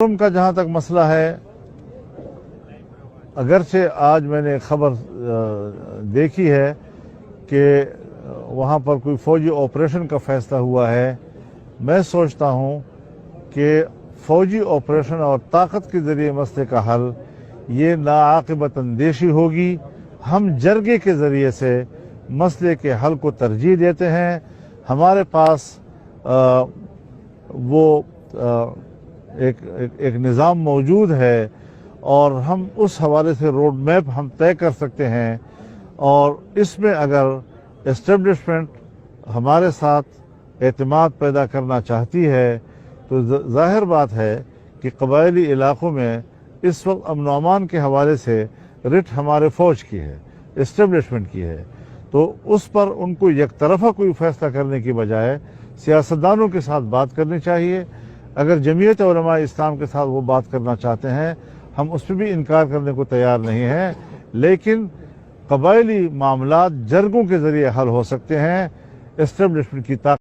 का जहाँ तक मसला है, अगरचे आज मैंने खबर देखी है कि वहाँ पर कोई फौजी ऑपरेशन का फैसला हुआ है। मैं सोचता हूँ कि फौजी ऑपरेशन और ताकत के ज़रिए मसले का हल ये नाआक़िबत अंदेशी होगी। हम जरगे के ज़रिए से मसले के हल को तरजीह देते हैं। हमारे पास एक निज़ाम मौजूद है और हम उस हवाले से रोड मैप हम तय कर सकते हैं, और इसमें अगर एस्टेब्लिशमेंट हमारे साथ एतमाद पैदा करना चाहती है तो ज़ाहिर बात है कि कबायली इलाक़ों में इस वक्त अमन व अमान के हवाले से रिट हमारे फ़ौज की है, एस्टेब्लिशमेंट की है। तो उस पर उनको एक तरफ़ा कोई फ़ैसला करने की बजाय सियासतदानों के साथ बात करनी चाहिए। अगर जमीयत उलमा इस्लाम के साथ वो बात करना चाहते हैं, हम उस पर भी इनकार करने को तैयार नहीं हैं, लेकिन कबायली मामलात जरगों के ज़रिए हल हो सकते हैं। एस्टेब्लिशमेंट की ताकत